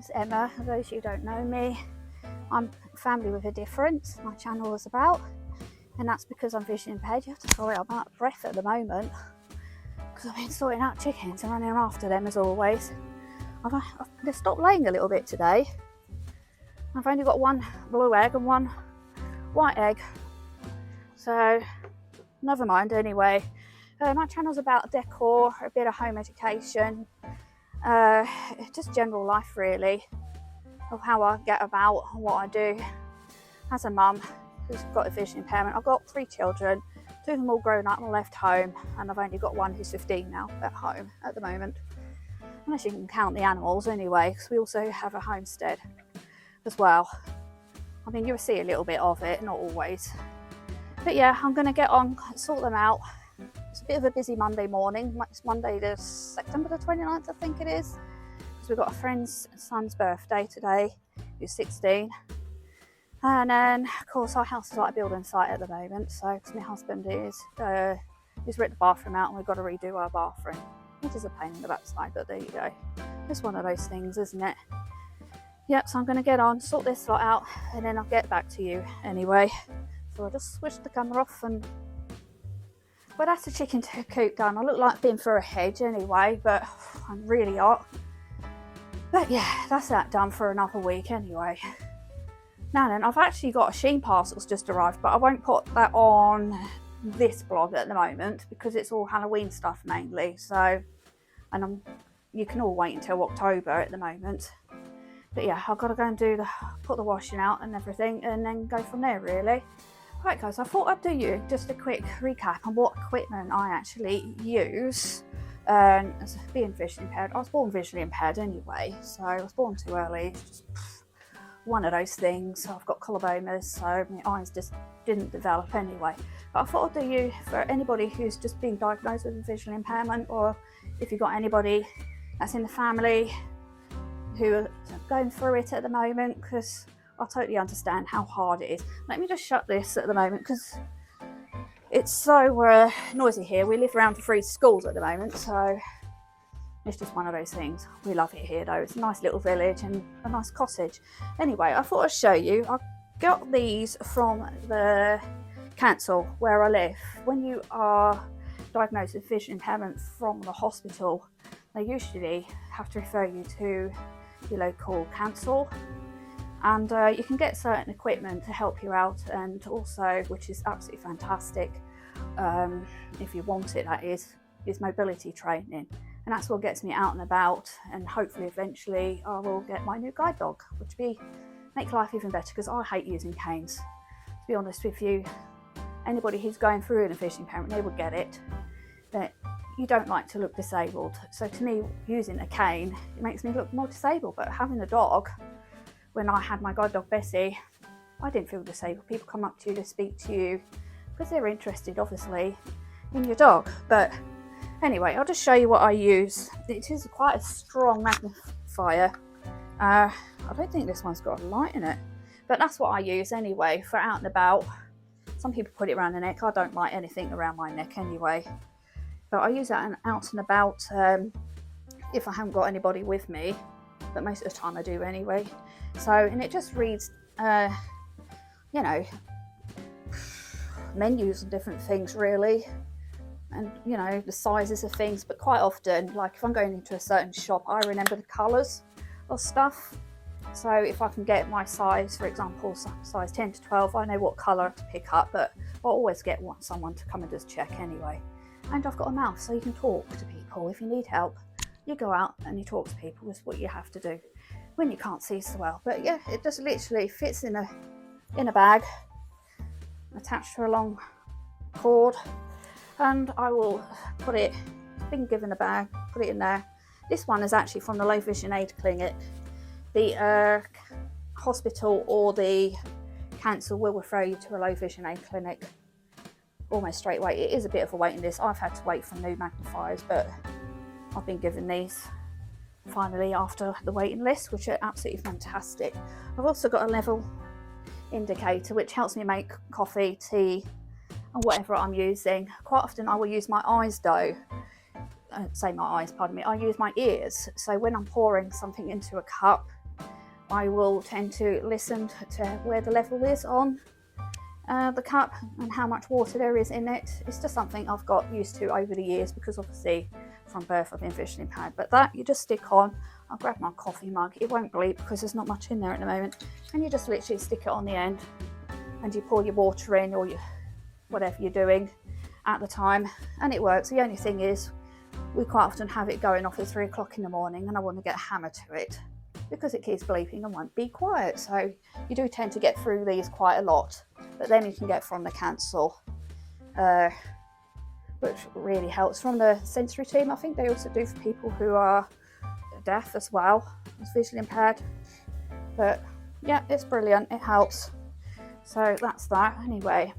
name's Emma. For those who don't know me, I'm Family with a Difference, my channel is about, and that's because I'm visually impaired. Sorry, I'm out of breath at the moment because I've been sorting out chickens and running after them as always. They've stopped laying a little bit today. I've only got one blue egg and one white egg, so never mind anyway. My channel's about decor, a bit of home education, just general life really, of how I get about and what I do as a mum who's got a vision impairment. I've got 3 children, 2 of them all grown up and left home, and I've only got one who's 15 now at home at the moment, unless you can count the animals anyway, because we also have a homestead as well. I mean, you'll see a little bit of it, not always, but yeah, I'm going to get on, sort them out. It's a bit of a busy Monday morning. It's Monday the September the 29th, I think it is, because we've got a friend's son's birthday today, who's 16. And then, of course, our house is like a building site at the moment, so my husband he's ripped the bathroom out and we've got to redo our bathroom, which is a pain in the backside, but there you go. It's one of those things, isn't it? Yep, so I'm going to get on, sort this lot out, and then I'll get back to you anyway. So I'll just switch the camera off and... Well, that's the chicken coop done. I look like I've been through a hedge anyway, but I'm really hot. But yeah, that's that done for another week anyway. Now then, I've actually got a Shein parcels just arrived, but I won't put that on this blog at the moment because it's all Halloween stuff mainly. So, and you can all wait until October at the moment. But yeah, I've got to go and put the washing out and everything, and then go from there really. Right guys, I thought I'd do you just a quick recap on what equipment I actually use as being visually impaired. I was born visually impaired anyway, so I was born too early. It's just one of those things. I've got collobomas, so my eyes just didn't develop anyway. But I thought I'd do you for anybody who's just been diagnosed with a visual impairment, or if you've got anybody that's in the family who are going through it at the moment, because I totally understand how hard it is. Let me just shut this at the moment because it's so noisy here. We live around 3 schools at the moment, so it's just one of those things. We love it here though. It's a nice little village and a nice cottage. Anyway, I thought I'd show you. I got these from the council where I live. When you are diagnosed with vision impairment from the hospital, they usually have to refer you to your local council. And you can get certain equipment to help you out, and also, which is absolutely fantastic, if you want it, that is mobility training. And that's what gets me out and about, and hopefully eventually I will get my new guide dog, which will make life even better, because I hate using canes. To be honest with you, anybody who's going through a vision impairment, they will get it. But you don't like to look disabled. So to me, using a cane, it makes me look more disabled. But having a dog, when I had my guide dog Bessie, I didn't feel disabled. People come up to you to speak to you because they're interested, obviously, in your dog. But anyway, I'll just show you what I use. It is quite a strong magnifier. I don't think this one's got a light in it, but that's what I use anyway for out and about. Some people put it around the neck. I don't like anything around my neck anyway. But I use that out and about if I haven't got anybody with me. But most of the time I do anyway. So, and it just reads, you know, menus and different things really, and you know, the sizes of things. But quite often, like if I'm going into a certain shop, I remember the colours of stuff. So if I can get my size, for example, size 10 to 12, I know what colour to pick up. But I always get someone to come and just check anyway. And I've got a mouth, so you can talk to people if you need help. You go out and you talk to people. Is what you have to do when you can't see so well. But yeah, it just literally fits in a bag attached to a long cord, and I will put it, been given a bag, put it in there. This one is actually from the Low Vision Aid Clinic. The hospital or the council will refer you to a Low Vision Aid Clinic almost straight away. It is a bit of a waiting list. I've had to wait for new magnifiers, but I've been given these finally after the waiting list, which are absolutely fantastic. I've also got a level indicator which helps me make coffee, tea and whatever I'm using. Quite often I will use my eyes though. I use my ears. So when I'm pouring something into a cup, I will tend to listen to where the level is on the cup and how much water there is in it. It's just something I've got used to over the years because obviously from birth I've been visually impaired. But that you just stick on. I'll grab my coffee mug. It won't bleed because there's not much in there at the moment. And you just literally stick it on the end and you pour your water in or whatever you're doing at the time, and it works. The only thing is we quite often have it going off at 3 o'clock in the morning and I want to get a hammer to it because it keeps bleeping and won't be quiet. So you do tend to get through these quite a lot, but then you can get from the cancel, which really helps. From the sensory team, I think they also do for people who are deaf as well as visually impaired. But yeah, it's brilliant, it helps. So that's that. Anyway,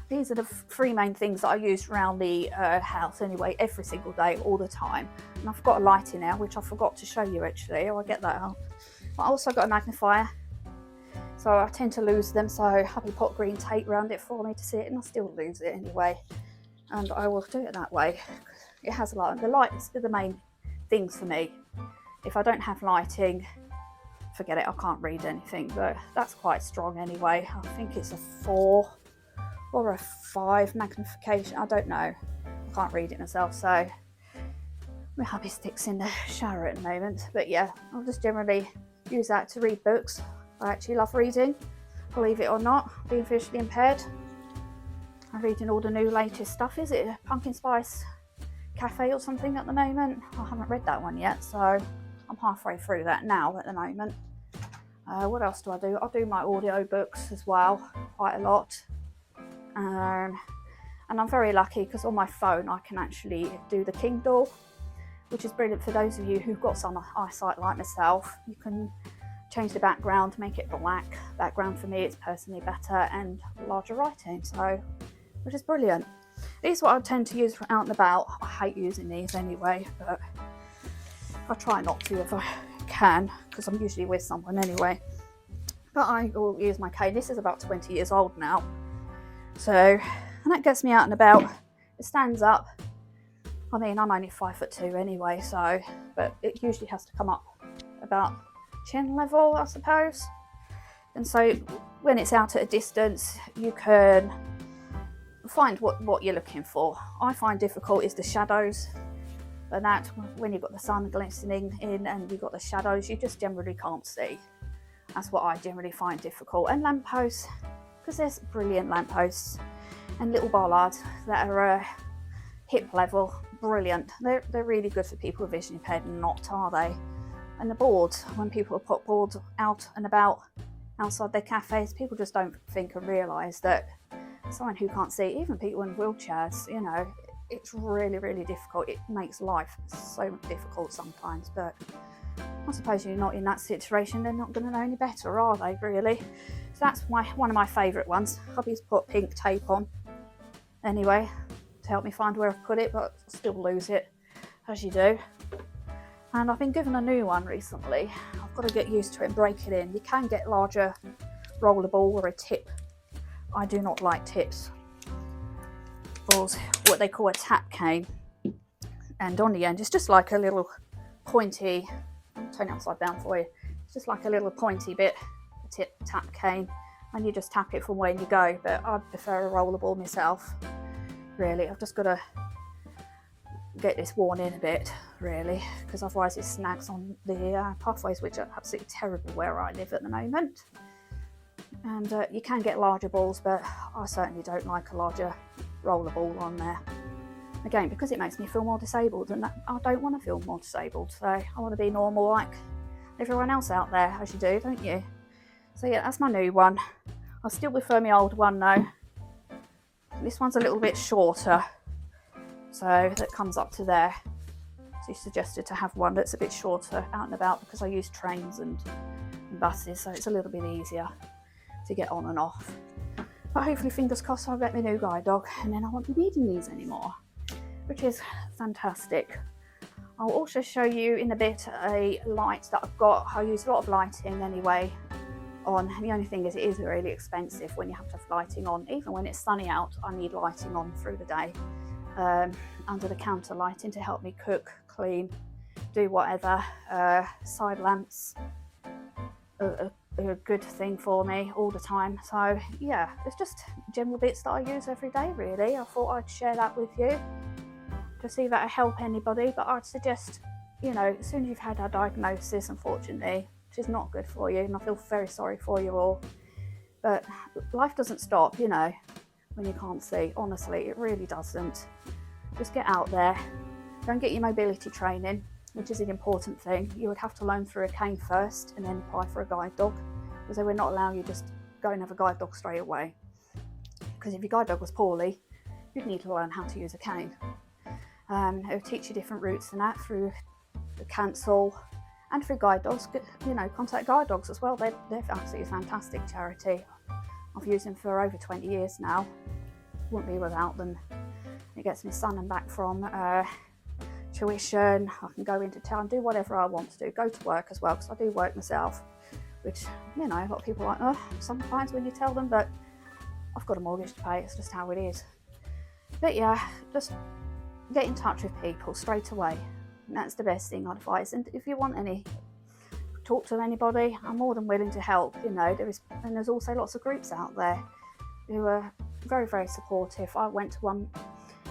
these are the 3 main things that I use around the house anyway, every single day, all the time. And I've got a lighting now, which I forgot to show you actually. I'll get that out. But I also got a magnifier, so I tend to lose them, so hubby put green tape around it for me to see it, and I still lose it anyway. And I will do it that way. It has a light. The lights are the main things for me. If I don't have lighting, forget it, I can't read anything. But that's quite strong anyway. I think it's a 4 or a 5 magnification. I don't know. I can't read it myself. So my hubby sticks in the shower at the moment. But yeah, I'll just generally use that to read books. I actually love reading, believe it or not, being visually impaired. I'm reading all the new latest stuff. Is it Pumpkin Spice Cafe or something at the moment? I haven't read that one yet, so I'm halfway through that now at the moment. What else do I do? I do my audio books as well, quite a lot. And I'm very lucky because on my phone I can actually do the Kindle, which is brilliant for those of you who've got some eyesight like myself. You can change the background, make it black background. For me, it's personally better and larger writing, so which is brilliant. These are what I tend to use out and about. I hate using these anyway, but I try not to if I can because I'm usually with someone anyway. But I will use my cane. This is about 20 years old now, so and that gets me out and about. It stands up. I mean, I'm only 5'2" anyway, so but it usually has to come up about chin level, I suppose. And so when it's out at a distance, you can find what you're looking for. I find difficult is the shadows, and that when you've got the sun glistening in and you've got the shadows, you just generally can't see. That's what I generally find difficult. And lampposts, because there's brilliant lampposts and little bollards that are hip level, brilliant. They're really good for people with vision impaired, not are they? And the boards, when people put boards out and about outside their cafes, people just don't think and realise that someone who can't see, even people in wheelchairs, you know, it's really, really difficult. It makes life so difficult sometimes, but I suppose you're not in that situation, they're not going to know any better, are they, really? So that's one of my favourite ones. Hubby's put pink tape on anyway to help me find where I've put it, but I still lose it, as you do. And I've been given a new one recently. I've got to get used to it and break it in. You can get larger roller ball or a tip. I do not like tips. Balls, what they call a tap cane. And on the end, it's just like a little pointy, I'll turn it upside down for you. It's just like a little pointy bit, a tap cane. And you just tap it from where you go. But I prefer a roller ball myself, really. I've just got to get this worn in a bit, really, because otherwise it snags on the pathways, which are absolutely terrible where I live at the moment. And you can get larger balls, but I certainly don't like a larger roller ball on there. Again, because it makes me feel more disabled, and I don't want to feel more disabled, so I want to be normal like everyone else out there, as you do, don't you? So yeah, that's my new one. I still prefer my old one though. This one's a little bit shorter, so that comes up to there. So you suggested to have one that's a bit shorter out and about because I use trains and buses, so it's a little bit easier to get on and off. But hopefully, fingers crossed, I'll get my new guide dog and then I won't be needing these anymore, which is fantastic. I'll also show you in a bit a light that I've got. I use a lot of lighting anyway on. The only thing is it is really expensive when you have to have lighting on. Even when it's sunny out, I need lighting on through the day. Under the counter lighting to help me cook, clean, do whatever, side lamps, a good thing for me all the time. So yeah, it's just general bits that I use every day really. I thought I'd share that with you to see if that'll help anybody. But I'd suggest, you know, as soon as you've had a diagnosis, unfortunately, which is not good for you, and I feel very sorry for you all, but life doesn't stop, you know, when you can't see. Honestly, it really doesn't. Just get out there, go and get your mobility training, which is an important thing. You would have to learn through a cane first and then apply for a guide dog, because they would not allow you just go and have a guide dog straight away. Because if your guide dog was poorly, you'd need to learn how to use a cane. It will teach you different routes and that through the council and through guide dogs. You know, contact guide dogs as well. They're absolutely fantastic charity. I've used them for over 20 years now. Wouldn't be without them. It gets my son and back from tuition. I can go into town, do whatever I want to do, go to work as well, because I do work myself, which, you know, a lot of people are like, oh, sometimes when you tell them, but I've got a mortgage to pay, it's just how it is. But yeah, just get in touch with people straight away. And that's the best thing I'd advise. And if you want talk to anybody, I'm more than willing to help. You know, there's also lots of groups out there who are very, very supportive. I went to one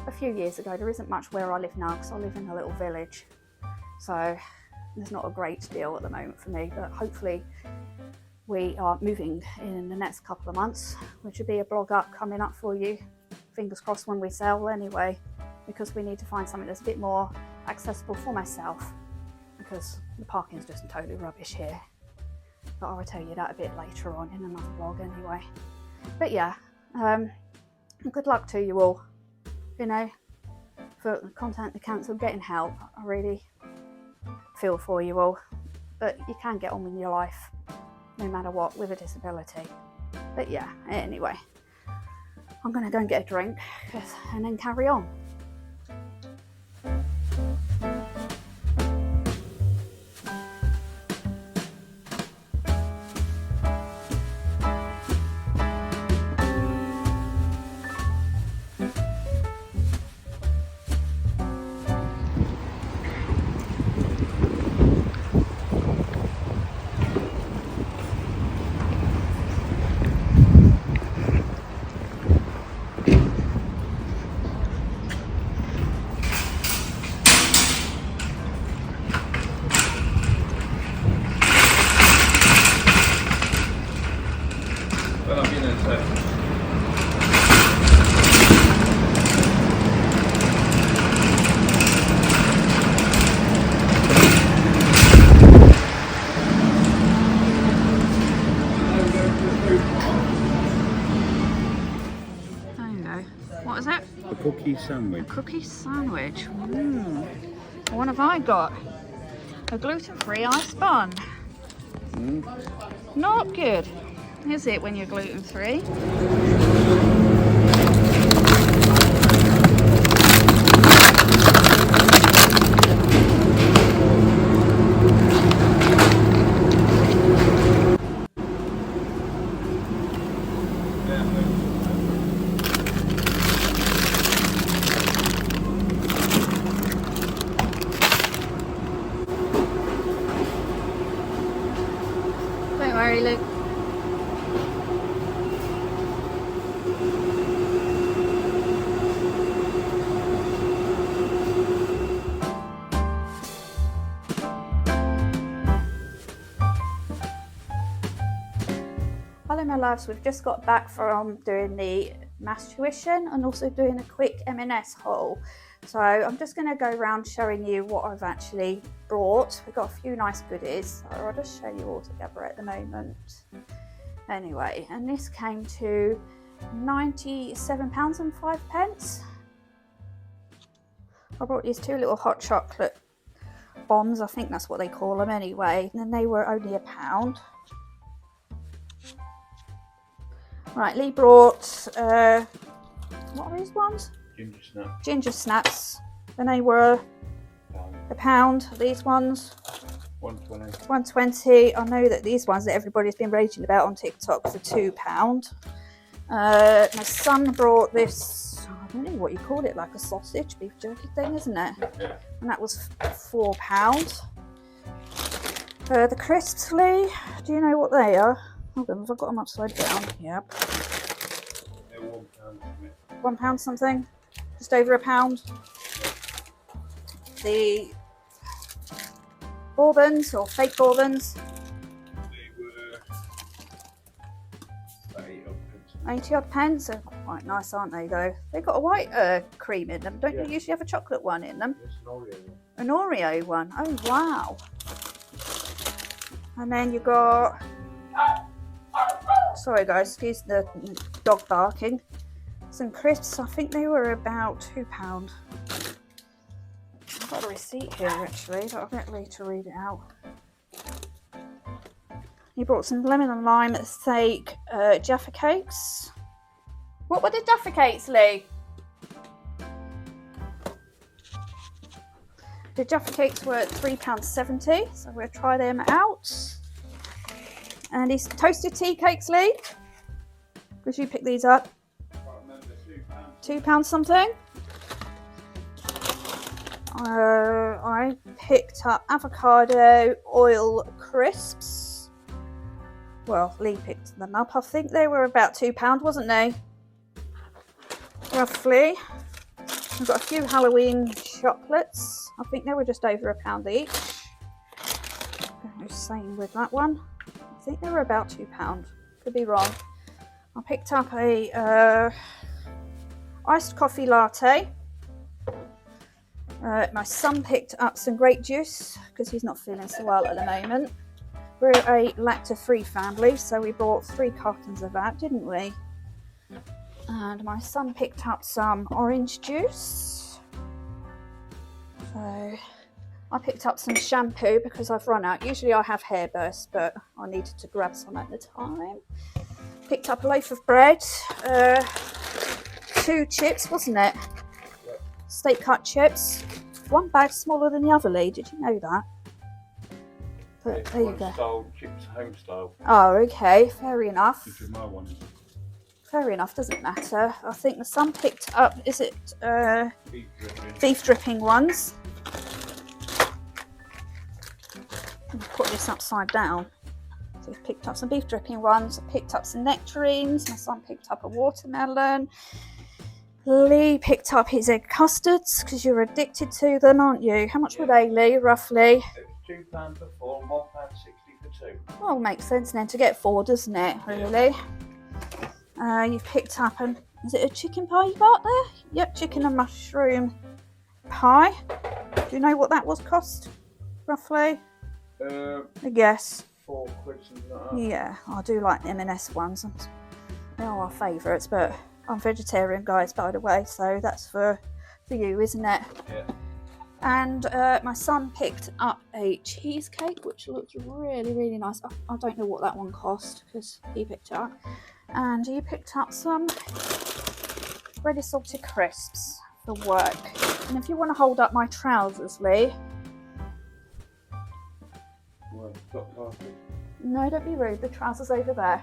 a few years ago. There isn't much where I live now because I live in a little village, so there's not a great deal at the moment for me, but hopefully we are moving in the next couple of months, which will be a blog up coming up for you, fingers crossed, when we sell anyway, because we need to find something that's a bit more accessible for myself, because the parking's just totally rubbish here. But I will tell you that a bit later on in another blog anyway. But yeah, good luck to you all, you know, for contacting the council, getting help. I really feel for you all, but you can get on with your life no matter what with a disability. But yeah, anyway, I'm gonna go and get a drink and then carry on. What is it? A cookie sandwich. A cookie sandwich. What have I got? A gluten-free ice bun. Not good, is it, when you're gluten-free? Don't worry, Luke. Hello my loves, we've just got back from doing the maths tuition and also doing a quick M&S haul. So I'm just going to go around showing you what I've actually brought. We've got a few nice goodies, so I'll just show you all together at the moment. Anyway, and this came to £97.05. I brought these two little hot chocolate bombs, I think that's what they call them anyway, and they were only £1. Right, Lee brought, what are these ones? Ginger snap. Ginger snaps. And they were £1. These ones, 120. 120. I know that these ones that everybody's been raging about on TikTok for £2. My son brought this, I don't know what you call it, like a sausage, beef jerky thing, isn't it? Yeah. And that was £4. The crisps, Lee, do you know what they are? Oh goodness, I've got them upside down. Yep. They're £1 for me. £1 something? Just over £1. The bourbons or fake bourbons, They were 80 80 odd pence. They're quite nice, aren't they, though? They've got a white cream in them. Don't you usually have a chocolate one in them? It's an Oreo one. An Oreo one. Oh, wow. And then you got... Sorry, guys, excuse the dog barking. Some crisps. I think they were about £2. I've got a receipt here, actually, but I'll get Lee to read it out. He brought some lemon and lime steak Jaffa cakes. What were the Jaffa cakes, Lee? The Jaffa cakes were £3.70, so we'll try them out. And these toasted tea cakes, Lee, because you picked these up. I can't remember, £2 something. I picked up avocado oil crisps. Well, Lee picked them up. I think they were about £2, wasn't they? Roughly. We've got a few Halloween chocolates. I think they were just over £1 each. Same with that one. I think they were about £2. Could be wrong. I picked up a iced coffee latte. My son picked up some grape juice because he's not feeling so well at the moment. We're a lactose-free family, so we bought 3 cartons of that, didn't we? And my son picked up some orange juice. So I picked up some shampoo because I've run out. Usually I have hair bursts, but I needed to grab some at the time. Picked up a loaf of bread, 2 chips, wasn't it? Yep. Steak cut chips. One bag smaller than the other, Lee. Did you know that? But there you go. Style, chips, home style. Oh, okay. Fair enough. Which is my one. Fair enough. Doesn't matter. I think the son picked up. Is it Beef dripping. beef dripping ones? I'll put this upside down. So we've picked up some beef dripping ones. I picked up some nectarines. My son picked up a watermelon. Lee picked up his egg custards because you're addicted to them, aren't you? How much were they, Lee, roughly? It was £2 for 4 and £1.60 for 2. Well, makes sense then to get 4, doesn't it, really? You've picked up is it a chicken pie you got there? Yep, chicken and mushroom pie. Do you know what that was cost, roughly? I guess. £4, something like that. Yeah, I do like the M&S ones. They are our favourites, but I'm vegetarian, guys, by the way, so that's for you, isn't it? Yeah. And my son picked up a cheesecake, which looks really, really nice. I don't know what that one cost because he picked it up. And you picked up some ready salted crisps for work. And if you want to hold up my trousers, Lee. Well, got coffee. No, don't be rude. The trousers over there.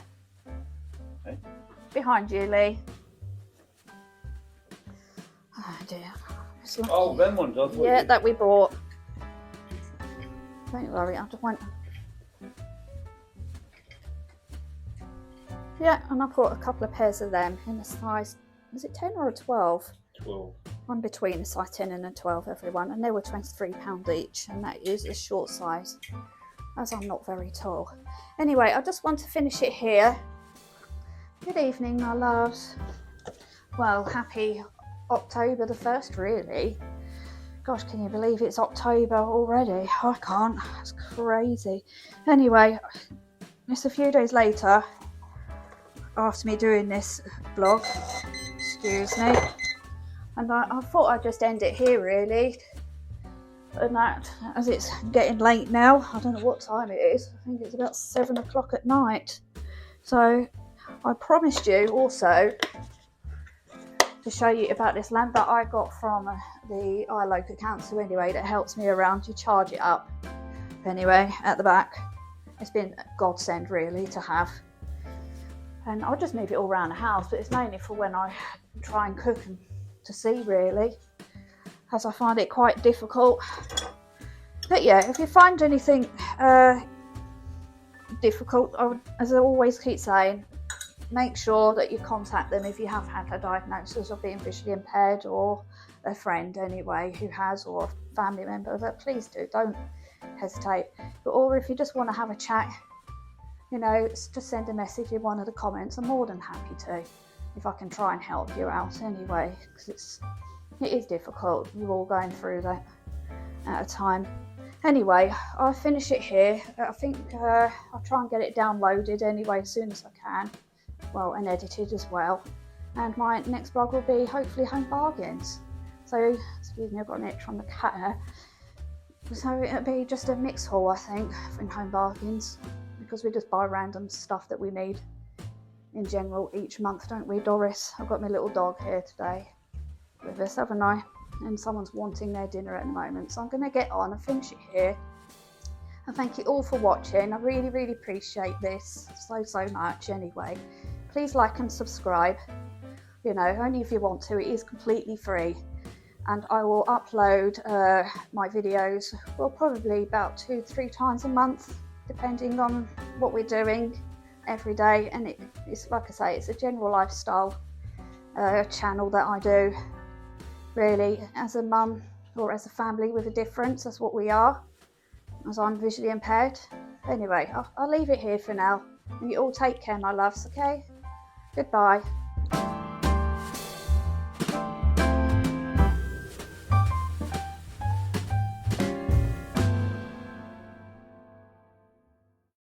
Hey? Behind you, Lee. Oh dear. It's lucky. Oh, them ones, I thought. Yeah, that we bought. Don't worry, I just went. Yeah, and I bought a couple of pairs of them in a size, was it 10 or a 12? 12. One between a size 10 and a 12, everyone, and they were £23 each, and that is a short size, as I'm not very tall. Anyway, I just want to finish it here. Good evening, my loves. Well, happy October the 1st, really. Gosh, can you believe it's October already? I can't. It's crazy. Anyway, it's a few days later after me doing this vlog. Excuse me. And I thought I'd just end it here, really. And that, as it's getting late now, I don't know what time it is. I think it's about 7 o'clock at night. So I promised you also to show you about this lamp that I got from the local council anyway, that helps me around to charge it up. Anyway, at the back, it's been a godsend really to have. And I'll just move it all around the house, but it's mainly for when I try and cook and to see really, as I find it quite difficult. But yeah, if you find anything difficult. As I always keep saying, make sure that you contact them if you have had a diagnosis of being visually impaired, or a friend anyway who has, or a family member. But please don't hesitate. Or if you just want to have a chat, you know, just send a message in one of the comments. I'm more than happy to, if I can try and help you out anyway, because it is difficult. We're all going through that at a time. Anyway, I'll finish it here. I think I'll try and get it downloaded anyway as soon as I can. Well, and edited as well. And my next blog will be hopefully home bargains. So, excuse me, I've got an itch from the cat here. So it'll be just a mix haul, I think, in home bargains, because we just buy random stuff that we need in general each month, don't we, Doris? I've got my little dog here today with us, haven't I? And someone's wanting their dinner at the moment, so I'm going to get on and finish it here. And thank you all for watching. I really, really appreciate this so much anyway. Please like and subscribe, you know, only if you want to. It is completely free, and I will upload my videos, well, probably about 2-3 times a month, depending on what we're doing every day. And it's like I say, it's a general lifestyle channel that I do, really, as a mum or as a family with a difference. That's what we are, as I'm visually impaired. Anyway, I'll leave it here for now, and you all take care, my loves, okay? Goodbye.